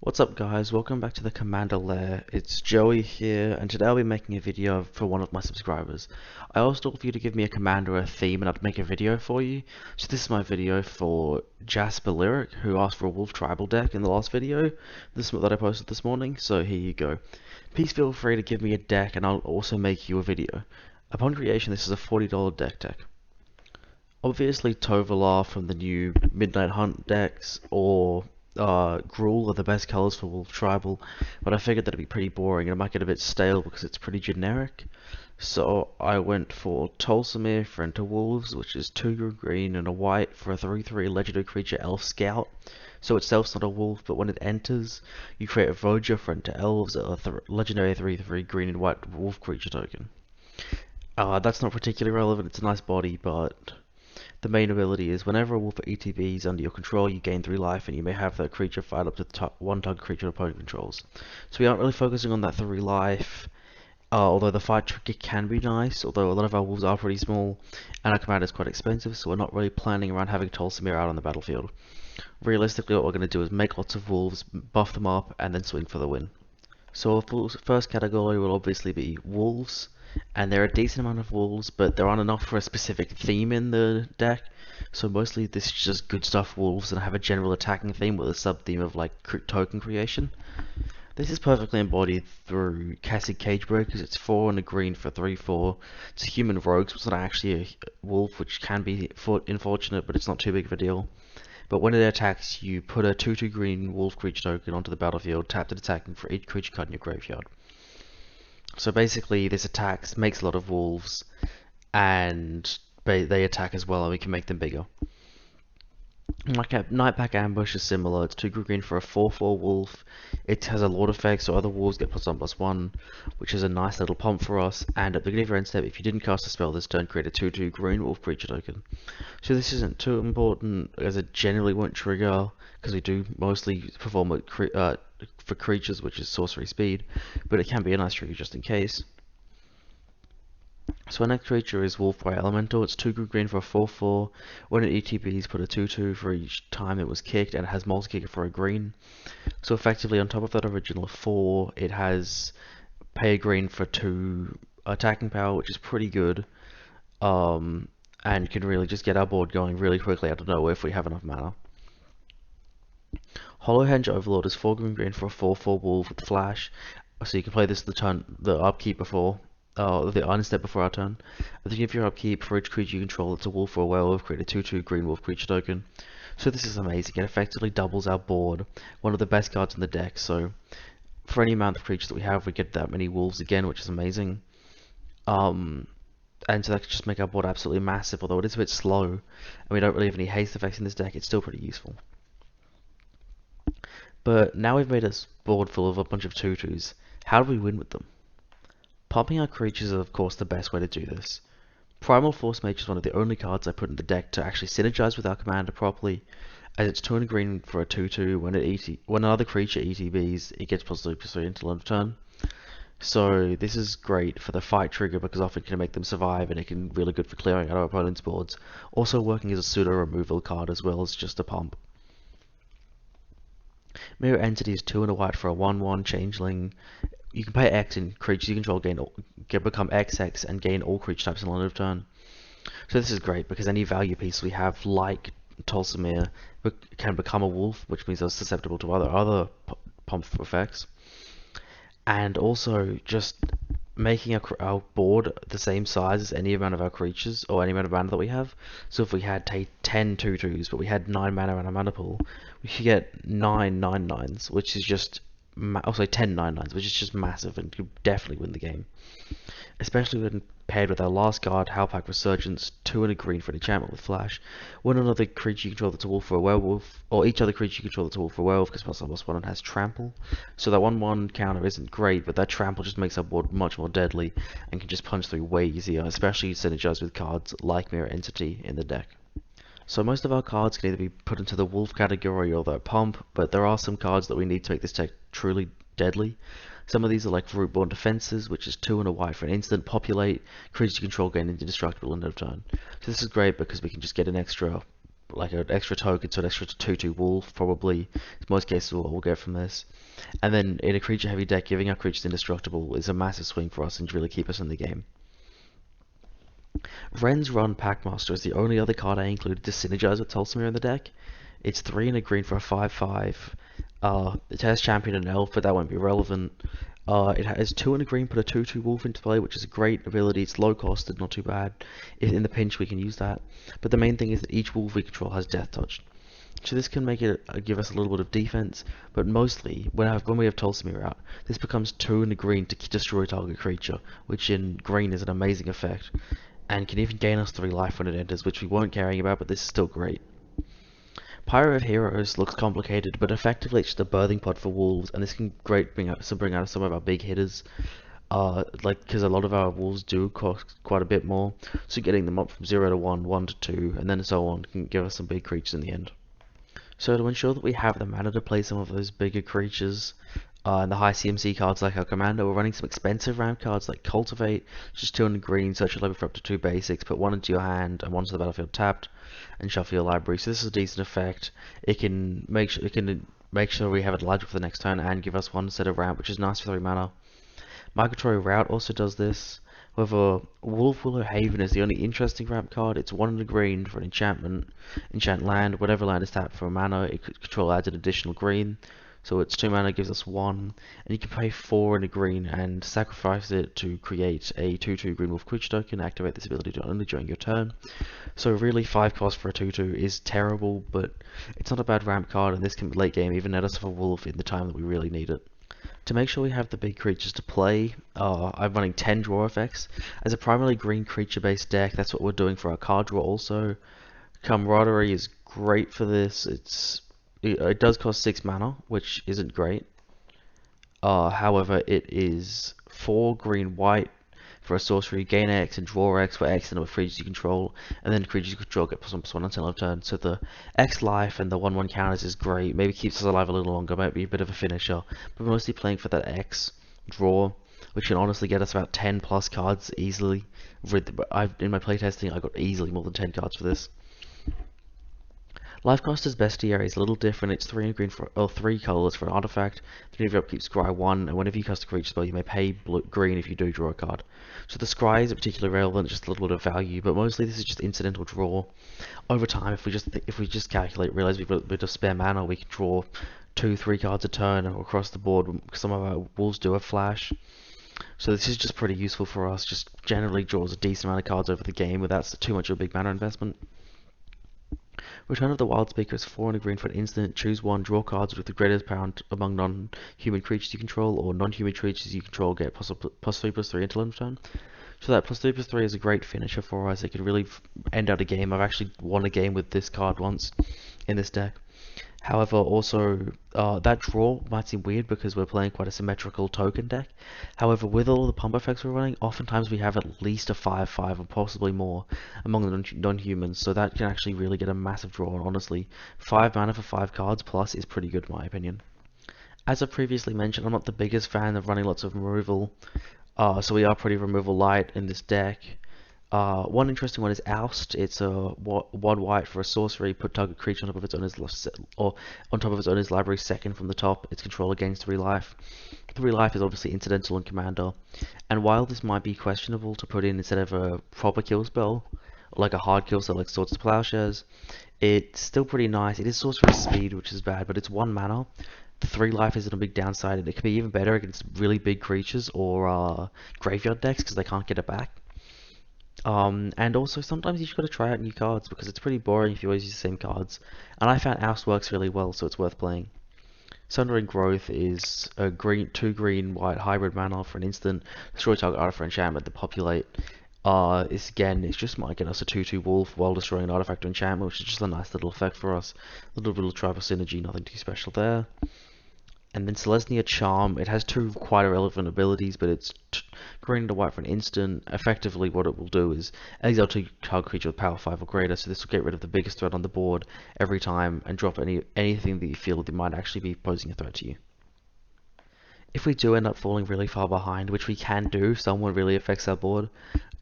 What's up guys, welcome back to the Commander Lair. It's Joey here, and today I'll be making a video for one of my subscribers. I asked all of you to give me a commander or a theme and I'd make a video for you. So this is my video for Jasper Lyric, who asked for a Wolf Tribal deck in the last video that I posted this morning, so here you go. Please feel free to give me a deck and I'll also make you a video. Upon creation, this is a $40 deck. Obviously Tovolar from the new Midnight Hunt decks or Gruul are the best colors for Wolf Tribal, but I figured that'd be pretty boring and it might get a bit stale because it's pretty generic. So I went for Tolsimir for Enter Wolves, which is 2 green and a white for a 3/3 legendary creature Elf Scout. So itself's not a wolf, but when it enters, you create a Voja for Enter Elves, a legendary 3/3 green and white wolf creature token. That's not particularly relevant, it's a nice body, but the main ability is whenever a wolf or ETB is under your control, you gain 3 life, and you may have that creature fight up to one target creature opponent controls. So we aren't really focusing on that 3 life, although the fight trigger can be nice, although a lot of our wolves are pretty small, and our commander is quite expensive, so we're not really planning around having Tolsimir out on the battlefield. Realistically, what we're going to do is make lots of wolves, buff them up, and then swing for the win. So our first category will obviously be wolves, and there are a decent amount of wolves, but there aren't enough for a specific theme in the deck. So mostly this is just good stuff wolves, and I have a general attacking theme with a sub-theme of like token creation. This is perfectly embodied through Cassie Cagebreakers. It's 4 and a green for 3/4. It's a human rogue, so it's not actually a wolf, which can be unfortunate, but it's not too big of a deal. But when it attacks, you put a 2/2 green wolf creature token onto the battlefield, tapped and attacking for each creature card in your graveyard. So basically, this attacks, makes a lot of wolves, and they attack as well, and we can make them bigger. Nightpack Ambush is similar. It's 2 green for a 4/4 wolf. It has a Lord effect, so other wolves get +1/+1, which is a nice little pump for us. And at the beginning of your end step, if you didn't cast a spell this turn, create a 2/2 green wolf creature token. So this isn't too important, as it generally won't trigger, because we do mostly perform it for creatures, which is sorcery speed, but it can be a nice trigger just in case. So our next creature is Wolf by Elemental. It's 2 green for a 4/4. When it ETBs, put a 2/2 for each time it was kicked, and it has multi-kicker for a green. So effectively, on top of that original 4, it has pay a green for 2 attacking power, which is pretty good. And can really just get our board going really quickly out of nowhere if we have enough mana. Hollowhenge Overlord is 4 green for a 4/4 wolf with flash. So you can play this the upkeep before. The unstep before our turn. At the beginning of your upkeep, for each creature you control, it's a wolf or a werewolf, create a 2/2 green wolf creature token. So this is amazing. It effectively doubles our board. One of the best cards in the deck. So for any amount of creatures that we have, we get that many wolves again, which is amazing. And so that could just make our board absolutely massive. Although it is a bit slow, and we don't really have any haste effects in this deck, it's still pretty useful. But now we've made a board full of a bunch of 2/2s. How do we win with them? Pumping our creatures is of course the best way to do this. Primal Force Mage is one of the only cards I put in the deck to actually synergize with our commander properly, as it's 2 and a green for a 2/2. When another creature ETBs, it gets +3/+3 until end of turn. So this is great for the fight trigger because often it can make them survive, and it can be really good for clearing out our opponent's boards. Also working as a pseudo removal card as well as just a pump. Mirror Entity is 2 and a white for a 1/1 changeling. You can pay X in creatures you control become XX and gain all creature types in the end of turn. So this is great because any value piece we have, like Tolsimir, can become a wolf, which means they're susceptible to other pump effects. And also just making our board the same size as any amount of our creatures or any amount of mana that we have. So if we had 10 2/2s, but we had 9 mana in our mana pool, we could get 9 9/9s, which is just also 10 9/9s, which is just massive and could definitely win the game. Especially when paired with our last card, Howlpack Resurgence, 2 and a green for an enchantment with flash. When another creature you control that's a wolf or a werewolf, or each other creature you control that's a wolf or a werewolf, because +1/+1 has trample. So that 1/1 counter isn't great, but that trample just makes our board much more deadly and can just punch through way easier, especially synergized with cards like Mirror Entity in the deck. So most of our cards can either be put into the wolf category or the pump, but there are some cards that we need to make this deck truly deadly. Some of these are like Rootborn Defenses, which is 2 and a white for an instant populate, creatures you control gain indestructible end of turn. So this is great because we can just get an extra like an extra token, so an extra 2/2 wolf probably. In most cases, what we'll get from this. And then in a creature heavy deck, giving our creatures indestructible is a massive swing for us and to really keep us in the game. Wren's Run Packmaster is the only other card I included to synergize with Tolsimir in the deck. It's 3 and a green for a 5/5. It has champion and elf, but that won't be relevant. It has 2 and a green, put a 2/2 wolf into play, which is a great ability. It's low costed, not too bad. In the pinch, we can use that. But the main thing is that each wolf we control has Death Touch. So this can make it give us a little bit of defense, but mostly when we have Tolsimir out, this becomes 2 and a green to destroy target creature, which in green is an amazing effect, and can even gain us 3 life when it enters, which we weren't caring about, but this is still great. Pyro of Heroes looks complicated, but effectively it's just a birthing pod for wolves, and this can bring out some of our big hitters. Because a lot of our wolves do cost quite a bit more, so getting them up from 0 to 1, 1 to 2, and then so on can give us some big creatures in the end. So to ensure that we have the mana to play some of those bigger creatures, and the high CMC cards like our Commander, we're running some expensive ramp cards like Cultivate, just 2 in green, search your library for up to 2 basics, put 1 into your hand and 1 to the battlefield tapped, and shuffle your library. So this is a decent effect. It can make sure we have it live for the next turn and give us 1 set of ramp, which is nice for 3 mana. Migratory Route also does this. However, Wolf Willow Haven is the only interesting ramp card. It's 1 in the green for an enchantment. Enchant land. Whatever land is tapped for a mana, it could control adds an additional green. So it's 2 mana, gives us 1. And you can pay 4 in a green and sacrifice it to create a 2/2 green wolf creature token. Activate this ability only during your turn. So really 5 cost for a 2/2 is terrible, but it's not a bad ramp card, and this can late game even net us for wolf in the time that we really need it. To make sure we have the big creatures to play, I'm running 10 draw effects. As a primarily green creature based deck, that's what we're doing for our card draw also. Camaraderie is great for this. It does cost 6 mana, which isn't great. However, it is 4 green white for a sorcery, gain X and draw X for X and number of creatures you control, and then creatures you control get +1/+1 until end of turn. So the X life and the 1/1 counters is great. Maybe keeps us alive a little longer, might be a bit of a finisher, but we're mostly playing for that X draw, which can honestly get us about 10 plus cards easily. In my playtesting, I got easily more than 10 cards for this. Life cost as bestiary is a little different. It's 3 and green for 3 colors for an artifact. The new upkeep scry 1, and whenever you cast a creature spell, you may pay green if you do draw a card. So the scry is particularly relevant, just a little bit of value, but mostly this is just incidental draw. Over time, if we just calculate, realize we've got a bit of spare mana, we can draw 2-3 cards a turn across the board. Some of our wolves do have flash. So this is just pretty useful for us. Just generally draws a decent amount of cards over the game without too much of a big mana investment. Return of the Wild Speaker is 4 and a green for an instant. Choose 1, draw cards with the greatest power among non-human creatures you control, or non-human creatures you control get +3/+3 until end of turn. So that +3/+3 is a great finisher for us. It could really end out a game. I've actually won a game with this card once in this deck. However, also, that draw might seem weird because we're playing quite a symmetrical token deck. However, with all the pump effects we're running, oftentimes we have at least a 5/5 or possibly more among the non-humans, so that can actually really get a massive draw, and honestly, 5 mana for 5 cards plus is pretty good in my opinion. As I previously mentioned, I'm not the biggest fan of running lots of removal, so we are pretty removal light in this deck. One interesting one is Oust. It's a 1 white for a sorcery. Put target creature on top of its owner's library second from the top. Its controller gains 3 life. 3 life is obviously incidental in Commander, and while this might be questionable to put in instead of a proper kill spell, like a hard kill spell like Swords to Plowshares, it's still pretty nice. It is sorcery speed, which is bad, but it's 1 mana. The 3 life isn't a big downside, and it can be even better against really big creatures or graveyard decks because they can't get it back. And also sometimes you just gotta try out new cards because it's pretty boring if you always use the same cards. And I found Oust works really well, so it's worth playing. Sundering Growth is a 2 green white hybrid mana for an instant. Destroy target artifact or enchantment to populate. It's just might get us a 2/2 wolf while destroying an artifact or enchantment, which is just a nice little effect for us. A little tribal synergy, nothing too special there. And then Selesnya Charm, it has 2 quite irrelevant abilities, but it's green to white for an instant. Effectively, what it will do is exile target creature with power 5 or greater, so this will get rid of the biggest threat on the board every time and drop anything that you feel that might actually be posing a threat to you. If we do end up falling really far behind, which we can do, someone really affects our board,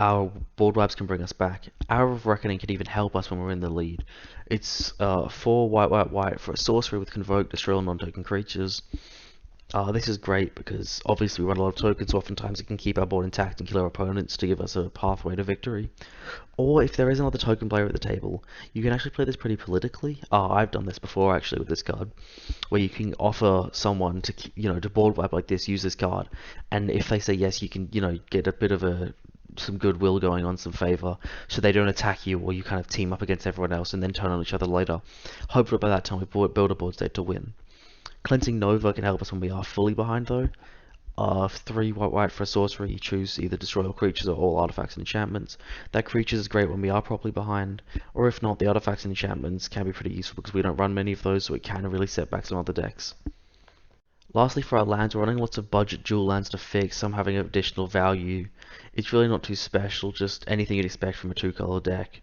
our board wipes can bring us back. Hour of Reckoning can even help us when we're in the lead. It's 4 white, white, white for a sorcery with Convoke, Destroy all non-token creatures. This is great because obviously we run a lot of tokens, so oftentimes it can keep our board intact and kill our opponents to give us a pathway to victory. Or if there is another token player at the table, you can actually play this pretty politically. I've done this before actually with this card, where you can offer someone to, to board wipe like this, use this card, and if they say yes, you can, get a bit of some goodwill going on, some favor, so they don't attack you, or you kind of team up against everyone else and then turn on each other later. Hopefully by that time we build a board state to win. Cleansing Nova can help us when we are fully behind though. 3 white white for a sorcery, you choose either destroy all creatures or all artifacts and enchantments. That creature is great when we are properly behind, or if not, the artifacts and enchantments can be pretty useful because we don't run many of those, so it can really set back some other decks. Lastly, for our lands, we're running lots of budget dual lands to fix, some having additional value. It's really not too special, just anything you'd expect from a 2-color deck.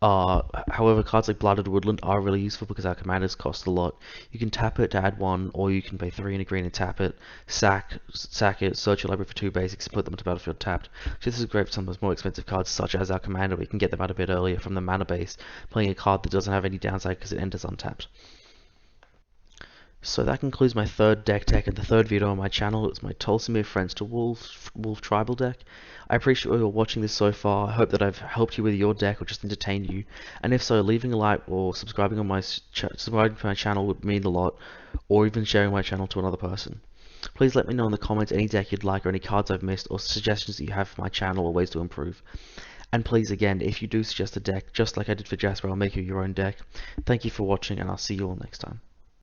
However, cards like Blooded Woodland are really useful because our commanders cost a lot. You can tap it to add 1, or you can pay 3 and a green and tap it, sack it, search your library for 2 basics, and put them into battlefield tapped. So this is great for some of those more expensive cards, such as our commander. We can get them out a bit earlier from the mana base, playing a card that doesn't have any downside because it enters untapped. So that concludes my third deck tech and the third video on my channel. It's my Tolsimir Friends to Wolf tribal deck. I appreciate you all watching this so far. I hope that I've helped you with your deck or just entertained you. And if so, leaving a like or subscribing to my channel would mean a lot, or even sharing my channel to another person. Please let me know in the comments any deck you'd like or any cards I've missed or suggestions that you have for my channel or ways to improve. And please again, if you do suggest a deck, just like I did for Jasper, I'll make you your own deck. Thank you for watching and I'll see you all next time.